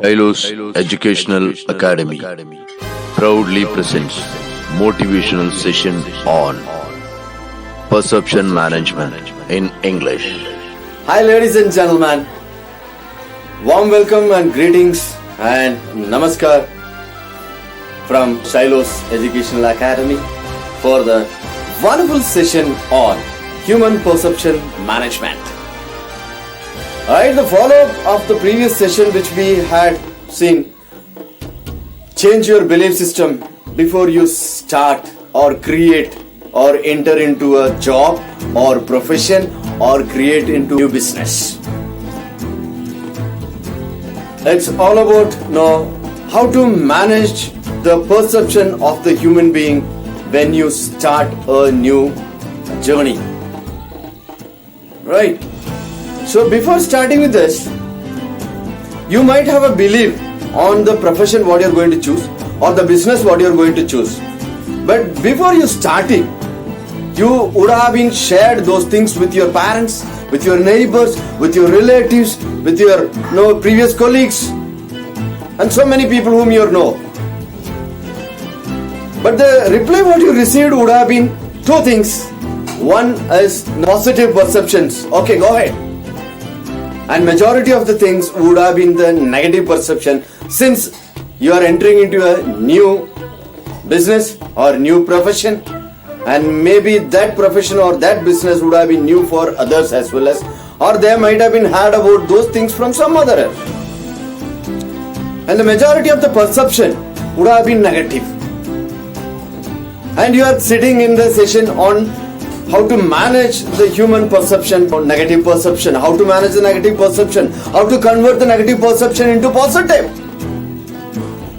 Shiloh's Educational Academy proudly presents motivational session on perception management in English. Hi, ladies and gentlemen. Warm welcome and greetings and namaskar from Shiloh's Educational Academy for the wonderful session on human perception management. Alright, the follow-up of the previous session which we had seen, change your belief system before you start or create or enter into a job or profession or create into new business. It's all about now how to manage the perception of the human being when you start a new journey. Right? So before starting with this, you might have a belief on the profession what you're going to choose or the business what you're going to choose. But before you starting, you would have been shared those things with your parents, with your neighbors, with your relatives, with your previous colleagues, and so many people whom you know. But the reply what you received would have been two things. One is positive perceptions. Okay, go ahead. And majority of the things would have been the negative perception, since you are entering into a new business or new profession, and maybe that profession or that business would have been new for others as well as, or they might have been heard about those things from some other else. And the majority of the perception would have been negative. And you are sitting in the session on how to manage the human perception or negative perception, how to manage the negative perception, how to convert the negative perception into positive.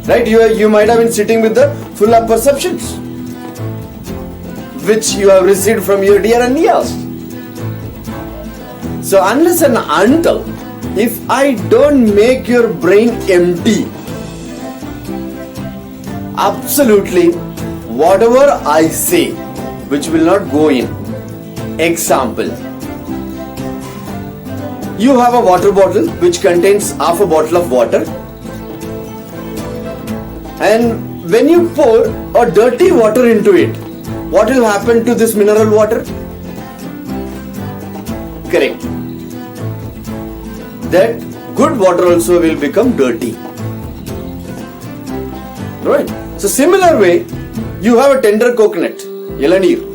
Right? You might have been sitting with the full of perceptions which you have received from your dear and nears. So unless and until, if I don't make your brain empty, absolutely whatever I say which will not go in. Example, you have a water bottle which contains half a bottle of water, and when you pour a dirty water into it, what will happen to this mineral water? Correct. That good water also will become dirty. Right? So similar way, you have a tender coconut, Yelaneer.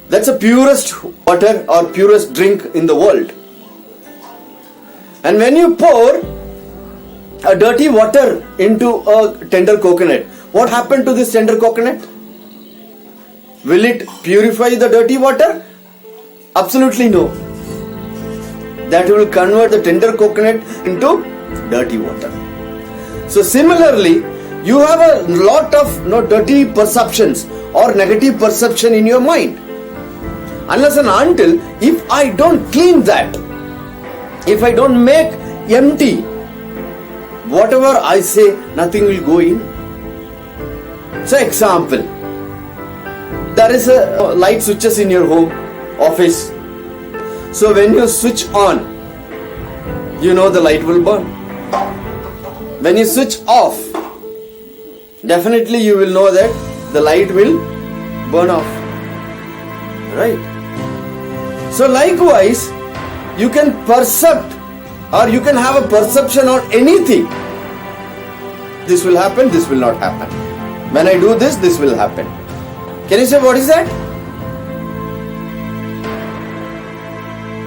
That's the purest water or purest drink in the world. And when you pour a dirty water into a tender coconut, what happened to this tender coconut? Will it purify the dirty water? Absolutely no. That will convert the tender coconut into dirty water. So similarly, you have a lot of dirty perceptions or negative perception in your mind. Unless and until, if I don't clean that, if I don't make empty, whatever I say, nothing will go in. So example, there is a light switches in your home, office. So when you switch on, the light will burn. When you switch off, definitely you will know that the light will burn off. Right? So likewise, you can percept or you can have a perception on anything. This will happen, this will not happen. When I do this, this will happen. Can you say what is that?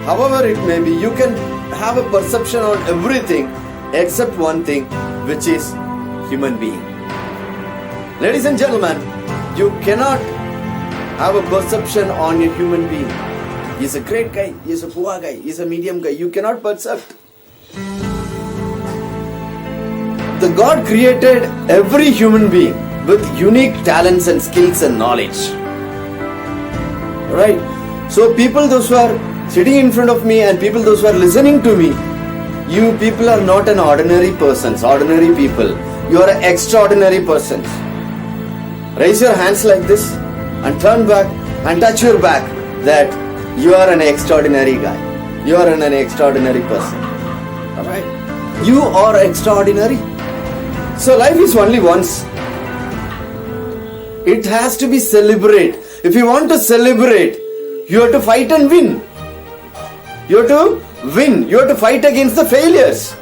However it may be, you can have a perception on everything except one thing, which is human being. Ladies and gentlemen, you cannot have a perception on a human being. He's a great guy, he's a poor guy, he's a medium guy. You cannot perceive. The God created every human being with unique talents and skills and knowledge. Right? So people those who are sitting in front of me and people those who are listening to me, you people are not an ordinary persons, ordinary people. You are an extraordinary persons. Raise your hands like this and turn back and touch your back that you are an extraordinary guy. You are an extraordinary person. Alright? You are extraordinary. So life is only once. It has to be celebrated. If you want to celebrate, you have to fight and win. You have to win. You have to fight against the failures.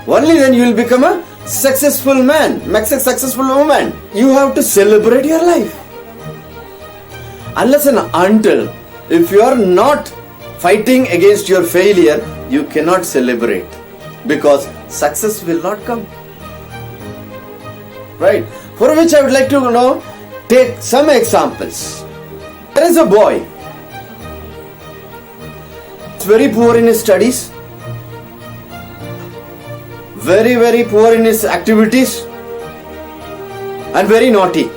Only then you will become a successful man, successful woman. You have to celebrate your life. Unless and until, if you are not fighting against your failure, you cannot celebrate, because success will not come. Right? For which I would like to take some examples. There is a boy. He's very poor in his studies. Very, very poor in his activities. And very naughty.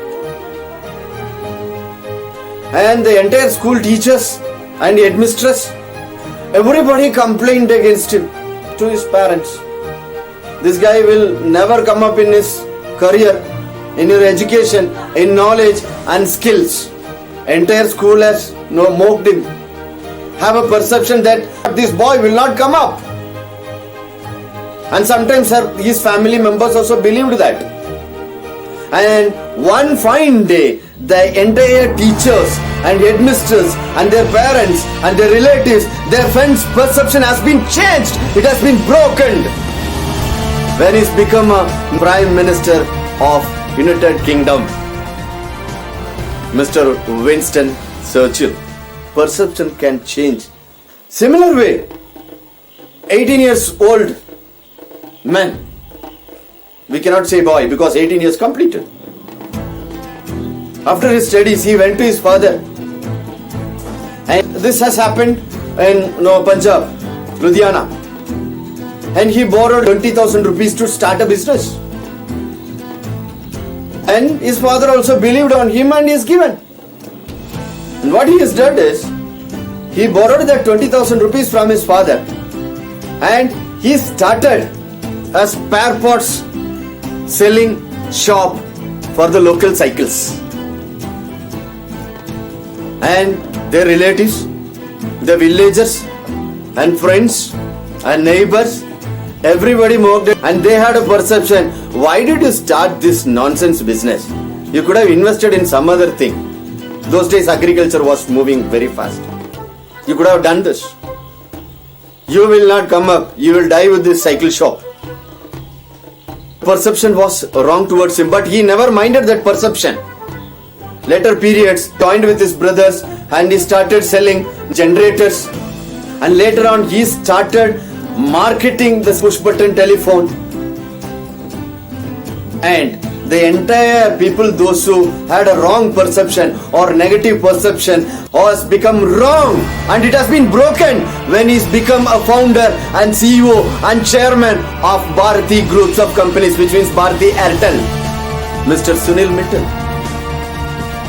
And the entire school teachers and the headmistress, everybody complained against him to his parents. This guy will never come up in his career, in your education, in knowledge and skills. Entire school has mocked him. Have a perception that this boy will not come up. And sometimes his family members also believed that. And one fine day, the entire teachers and headmisters and their parents and their relatives, their friends' perception has been changed. It has been broken. When he's become a Prime Minister of United Kingdom, Mr. Winston Churchill, perception can change. Similar way, 18 years old man, we cannot say boy because 18 years completed. After his studies, he went to his father, and this has happened in Punjab, Ludhiana, and he borrowed 20,000 rupees to start a business. And his father also believed on him and he is given. And what he has done is, he borrowed that 20,000 rupees from his father and he started a spare parts selling shop for the local cycles. And their relatives, the villagers and friends and neighbors, everybody mocked it, and they had a perception, why did you start this nonsense business? You could have invested in some other thing. Those days agriculture was moving very fast. You could have done this. You will not come up, you will die with this cycle shop. Perception was wrong towards him, but he never minded that perception. Later periods, joined with his brothers and he started selling generators, and later on he started marketing the push button telephone, and the entire people, those who had a wrong perception or negative perception, has become wrong, and it has been broken when he's become a founder and CEO and chairman of Bharti groups of companies, which means Bharti Airtel, Mr. Sunil Mittal.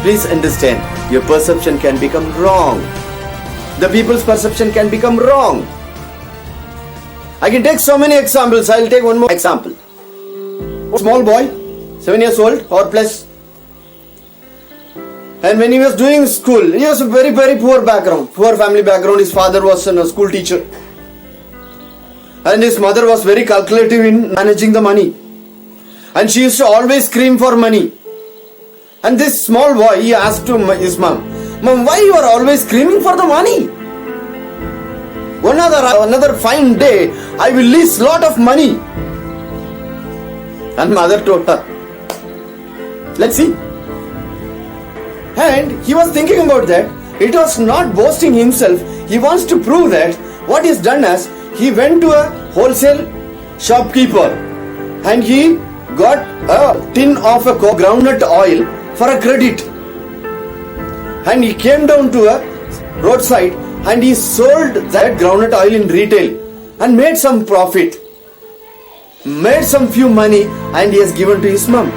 Please understand, your perception can become wrong. The people's perception can become wrong. I can take so many examples. I'll take one more example. A small boy, 7 years old or plus, and when he was doing school, he was a very, very poor background, poor family background. His father was a school teacher, and his mother was very calculative in managing the money, and she used to always scream for money. And this small boy, he asked to his mom, "Mom, why you are always screaming for the money? Another fine day, I will lease lot of money." And mother told her, "Let's see." And he was thinking about that. It was not boasting himself. He wants to prove that what he's done as, he went to a wholesale shopkeeper and he got a tin of a groundnut oil for a credit. And he came down to a roadside and he sold that groundnut oil in retail and made some profit, made some few money, and he has given to his mom.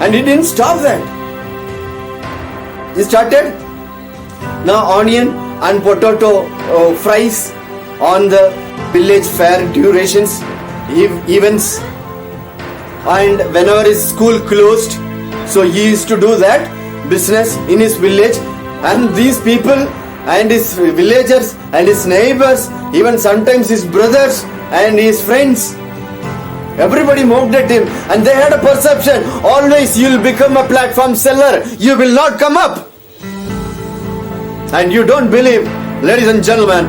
And he didn't stop that. He started now onion and potato fries on the village fair durations, events, and whenever his school closed, so he used to do that business in his village, and these people and his villagers and his neighbors, even sometimes his brothers and his friends. Everybody mocked at him, and they had a perception, always you'll become a platform seller, you will not come up. And you don't believe, ladies and gentlemen,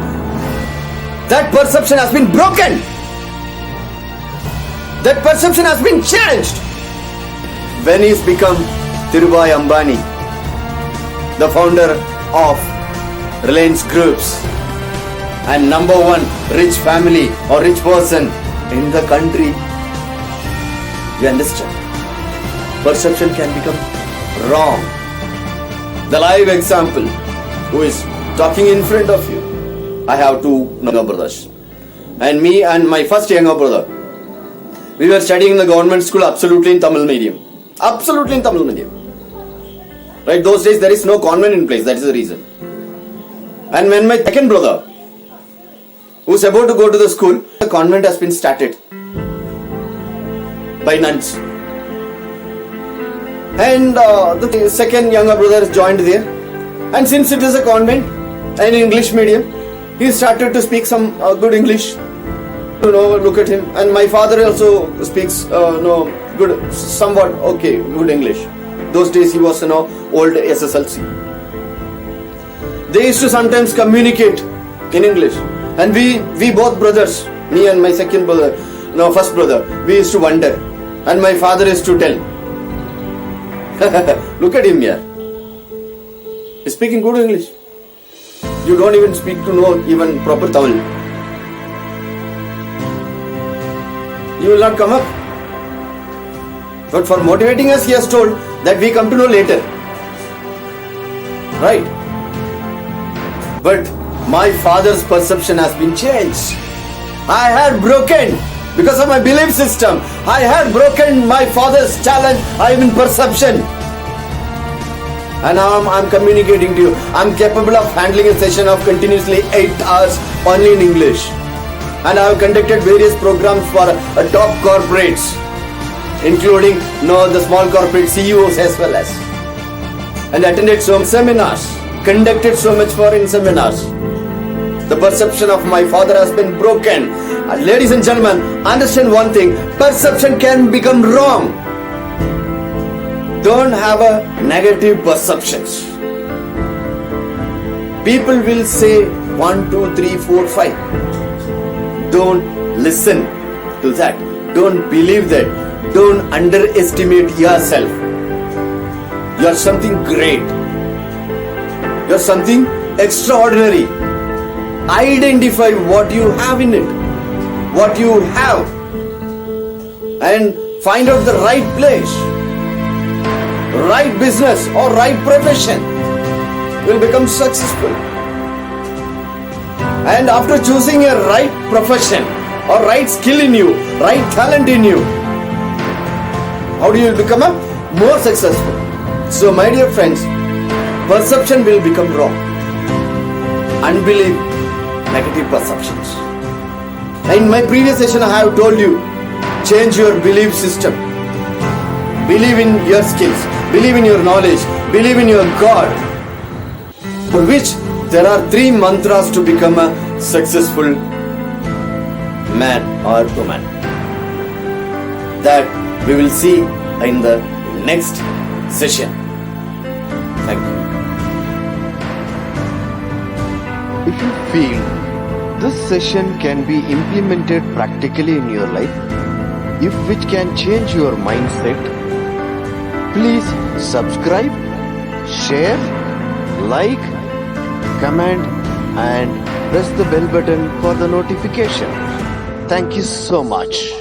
that perception has been broken. That perception has been changed when he's become Dhirubhai Ambani, the founder of Reliance Groups and number one rich family or rich person in the country. You understand? Perception can become wrong. The live example, who is talking in front of you. I have two younger brothers. And me and my first younger brother, we were studying in the government school absolutely in Tamil medium. Absolutely in Tamil medium. Right, those days there is no convent in place, that is the reason. And when my second brother, who is about to go to the school, the convent has been started by nuns. And the second younger brother has joined there. And since it is a convent and English medium, he started to speak some good English. Look at him. And my father also speaks good, somewhat okay, good English. Those days he was old SSLC. They used to sometimes communicate in English. And we both brothers, me and my second brother, first brother, we used to wonder. And my father used to tell, look at him here. He's speaking good English. You don't even speak to know even proper Tamil. You will not come up. But for motivating us, he has told that we come to know later. Right? But my father's perception has been changed. I had broken because of my belief system. I had broken my father's challenge. I am in perception. And now I'm communicating to you. I'm capable of handling a session of continuously 8 hours only in English. And I have conducted various programs for top corporates, including the small corporate CEOs as well as. And attended some seminars, conducted so much foreign seminars. The perception of my father has been broken. Ladies and gentlemen, understand one thing. Perception can become wrong. Don't have a negative perceptions. People will say 1, 2, 3, 4, 5. Don't listen to that. Don't believe that. Don't underestimate yourself. You are something great. You are something extraordinary. Identify what you have in it. What you have. And find out the right place. Right business or right profession. You will become successful. And after choosing a right profession or right skill in you, right talent in you, how do you become a more successful? So my dear friends, perception will become wrong. Unbelief, negative perceptions. In my previous session I have told you, change your belief system. Believe in your skills, believe in your knowledge, believe in your God. For which there are 3 mantras to become a successful man or woman. That we will see in the next session. Thank you. If you feel this session can be implemented practically in your life, which can change your mindset, please subscribe, share, like, comment and press the bell button for the notification. Thank you so much.